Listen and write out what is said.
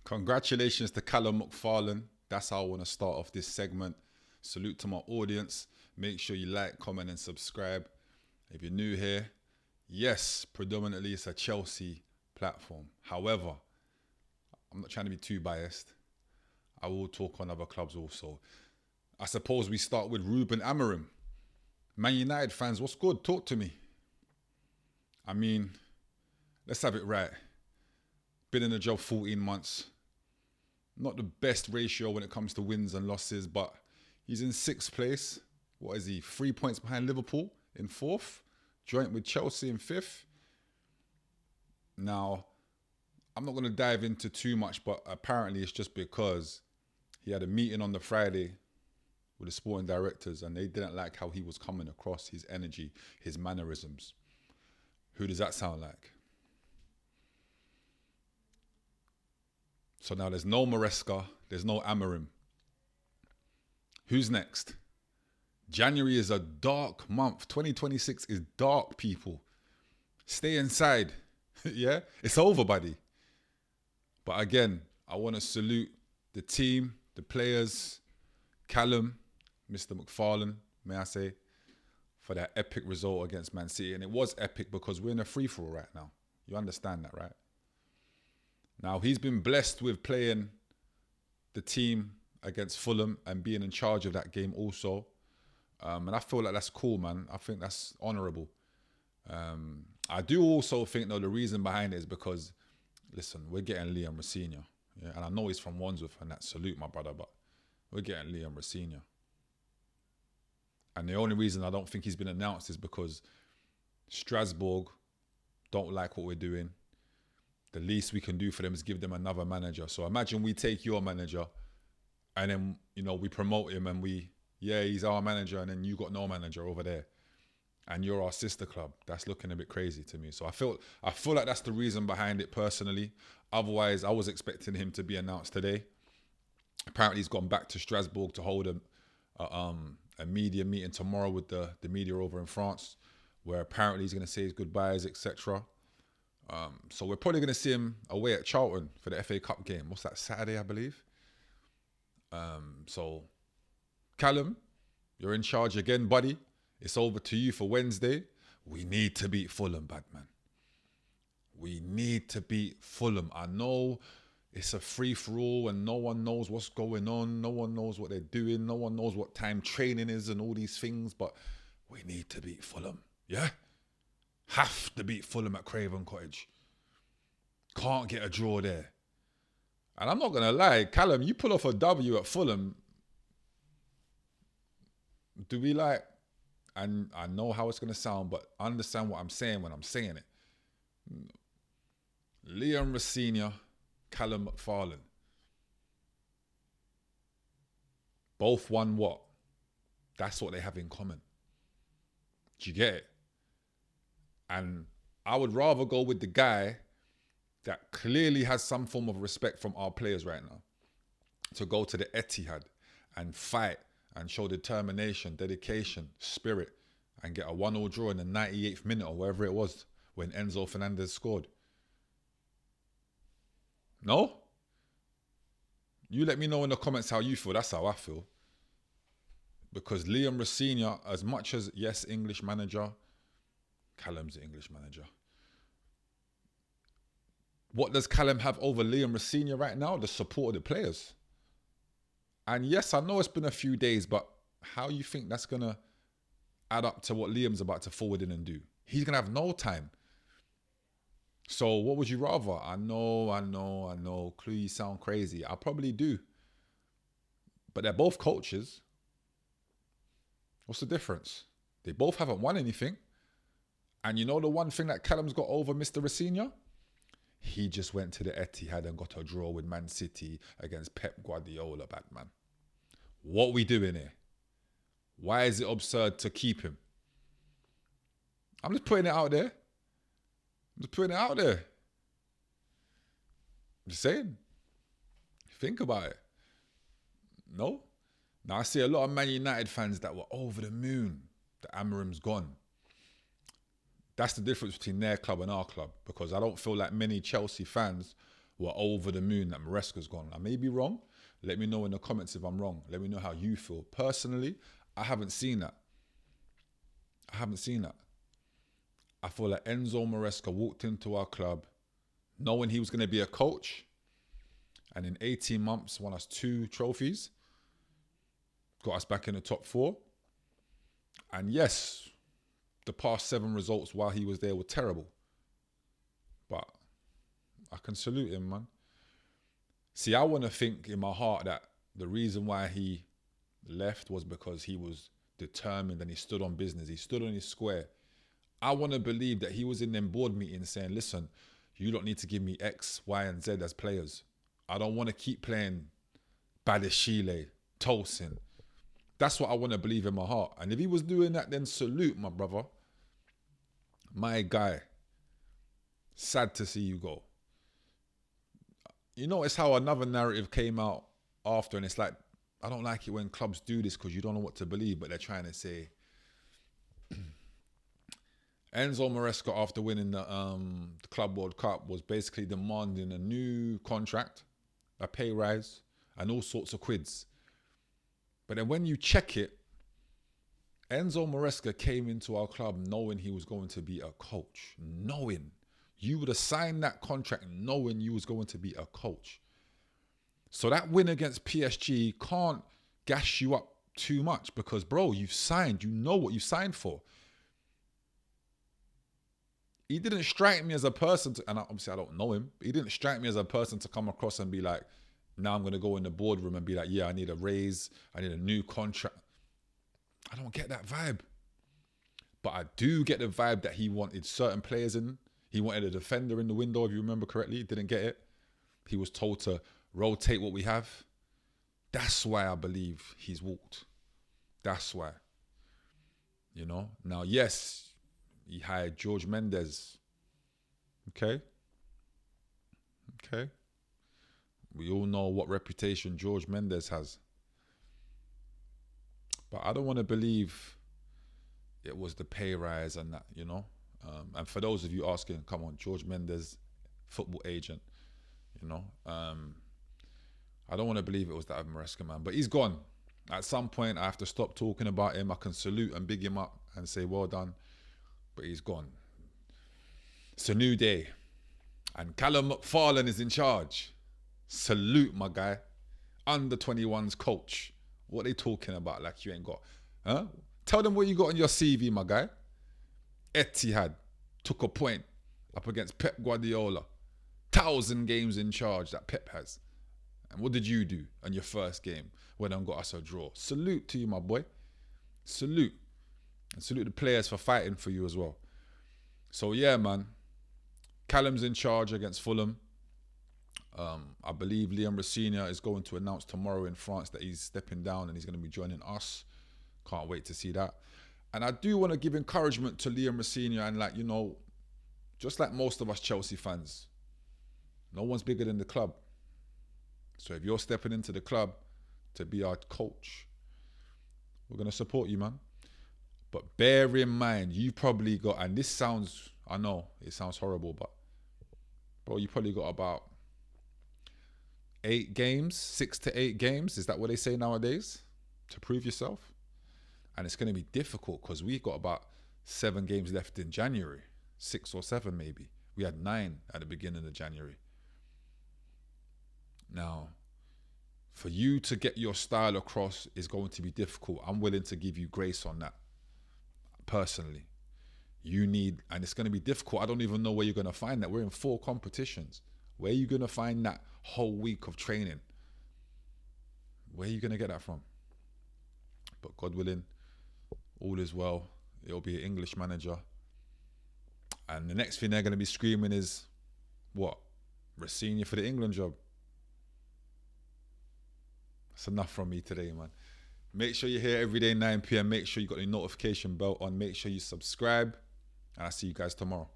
Congratulations to Callum McFarlane. That's how I want to start off this segment. Salute to my audience. Make sure you like, comment, and subscribe. If you're new here, yes, predominantly it's a Chelsea platform. However, I'm not trying to be too biased. I will talk on other clubs also. I suppose we start with Ruben Amorim. Man United fans, what's good? Talk to me. I mean, let's have it right. Been in the job 14 months. Not the best ratio when it comes to wins and losses, but he's in 6th place. What is he? 3 points behind Liverpool in 4th. Joint with Chelsea in 5th. Now, I'm not going to dive into too much, but apparently it's just because he had a meeting on the Friday with the sporting directors and they didn't like how he was coming across, his energy, his mannerisms. Who does that sound like? So now there's no Maresca, there's no Amorim. Who's next? January is a dark month. 2026 is dark, people. Stay inside. Yeah? It's over, buddy. But again, I want to salute the team, the players, Callum, Mr. McFarlane, may I say, for that epic result against Man City. And it was epic because we're in a free-for-all right now. You understand that, right? Now, he's been blessed with playing the team against Fulham and being in charge of that game also. And I feel like that's cool, man. I think that's honourable. I do also think, though, the reason behind it is because, listen, we're getting Liam Rosenior. Yeah? And I know he's from Wandsworth and that salute, my brother, but we're getting Liam Rosenior. And the only reason I don't think he's been announced is because Strasbourg don't like what we're doing. The least we can do for them is give them another manager. So imagine we take your manager and then, we promote him and he's our manager and then you got no manager over there. And you're our sister club. That's looking a bit crazy to me. So I feel like that's the reason behind it personally. Otherwise, I was expecting him to be announced today. Apparently, he's gone back to Strasbourg to hold a media meeting tomorrow with the media over in France, where apparently he's going to say his goodbyes, etc. So we're probably going to see him away at Charlton for the FA Cup game. What's that, Saturday, I believe? So, Callum, you're in charge again, buddy. It's over to you for Wednesday. We need to beat Fulham, bad man. We need to beat Fulham. I know it's a free-for-all and no one knows what's going on. No one knows what they're doing. No one knows what time training is and all these things. But we need to beat Fulham. Yeah? Have to beat Fulham at Craven Cottage. Can't get a draw there. And I'm not going to lie, Callum, you pull off a W at Fulham. Do we like... And I know how it's going to sound, but understand what I'm saying when I'm saying it. Liam Rosenior, Callum McFarlane. Both won what? That's what they have in common. Do you get it? And I would rather go with the guy that clearly has some form of respect from our players right now to go to the Etihad and fight and show determination, dedication, spirit, and get a 1-1 draw in the 98th minute or wherever it was when Enzo Fernandez scored. No? You let me know in the comments how you feel. That's how I feel. Because Liam Rosenior, as much as, yes, English manager, Callum's the English manager. What does Callum have over Liam Rosenior right now? The support of the players. And yes, I know it's been a few days, but how you think that's going to add up to what Liam's about to forward in and do? He's going to have no time. So what would you rather? I know. Clue, you sound crazy. I probably do. But they're both coaches. What's the difference? They both haven't won anything. And you know the one thing that Callum's got over Mr. Rosenior? He just went to the Etihad and got a draw with Man City against Pep Guardiola, bad man. What we doing here? Why is it absurd to keep him? I'm just putting it out there. I'm just saying. Think about it. No? Now, I see a lot of Man United fans that were over the moon that Amorim's gone. That's the difference between their club and our club, because I don't feel like many Chelsea fans were over the moon that Maresca's gone. I may be wrong. Let me know in the comments if I'm wrong. Let me know how you feel. Personally, I haven't seen that. I feel like Enzo Maresca walked into our club knowing he was going to be a coach, and in 18 months won us 2 trophies, got us back in the top 4. And yes, the past 7 results while he was there were terrible. But I can salute him, man. See, I want to think in my heart that the reason why he left was because he was determined and he stood on business. He stood on his square. I want to believe that he was in them board meetings saying, listen, you don't need to give me X, Y, and Z as players. I don't want to keep playing Badeshile, Tolson. That's what I want to believe in my heart. And if he was doing that, then salute, my brother. My guy. Sad to see you go. You notice how another narrative came out after, and it's like, I don't like it when clubs do this because you don't know what to believe, but they're trying to say Enzo Maresca, after winning the Club World Cup, was basically demanding a new contract, a pay rise, and all sorts of quids. But then when you check it, Enzo Maresca came into our club knowing he was going to be a coach. Knowing. You would have signed that contract knowing you was going to be a coach. So that win against PSG can't gash you up too much because, bro, you've signed. You know what you signed for. He didn't strike me as a person to, and obviously I don't know him, but he didn't strike me as a person to come across and be like, now I'm going to go in the boardroom and be like, yeah, I need a raise. I need a new contract. I don't get that vibe. But I do get the vibe that he wanted certain players in. He wanted a defender in the window, if you remember correctly. He didn't get it. He was told to rotate what we have. That's why I believe he's walked. That's why. You know? Now, yes, he hired George Mendes. Okay? We all know what reputation George Mendes has. But I don't want to believe it was the pay rise and that, you know? And for those of you asking, come on, George Mendes, football agent, you know? I don't want to believe it was that of Maresca, man. But he's gone. At some point, I have to stop talking about him. I can salute and big him up and say, well done. But he's gone. It's a new day. And Callum McFarlane is in charge. Salute, my guy. Under 21's coach. What are they talking about like you ain't got? Huh? Tell them what you got on your CV, my guy. Etihad took a point up against Pep Guardiola. 1,000 games in charge that Pep has. And what did you do on your first game when I got us a draw? Salute to you, my boy. Salute. And salute the players for fighting for you as well. So yeah, man. Callum's in charge against Fulham. I believe Liam Rossigna is going to announce tomorrow in France that he's stepping down and he's going to be joining us. Can't wait to see that. And I do want to give encouragement to Liam Rossigna and, like, you know, just like most of us Chelsea fans, no one's bigger than the club. So if you're stepping into the club to be our coach, we're going to support you, man. But bear in mind, you probably got, and this sounds, I know it sounds horrible, but bro, you probably got about 8 games, 6 to 8 games. Is that what they say nowadays? To prove yourself? And it's going to be difficult because we've got about 7 games left in January. 6 or 7 maybe. We had 9 at the beginning of January. Now, for you to get your style across is going to be difficult. I'm willing to give you grace on that. Personally. You need, and it's going to be difficult. I don't even know where you're going to find that. We're in 4 competitions. Where are you going to find that whole week of training? Where are you going to get that from? But God willing, all is well. It'll be an English manager. And the next thing they're going to be screaming is, what? Rossigna for the England job. That's enough from me today, man. Make sure you're here every day, 9 p.m. Make sure you got the notification bell on. Make sure you subscribe. And I'll see you guys tomorrow.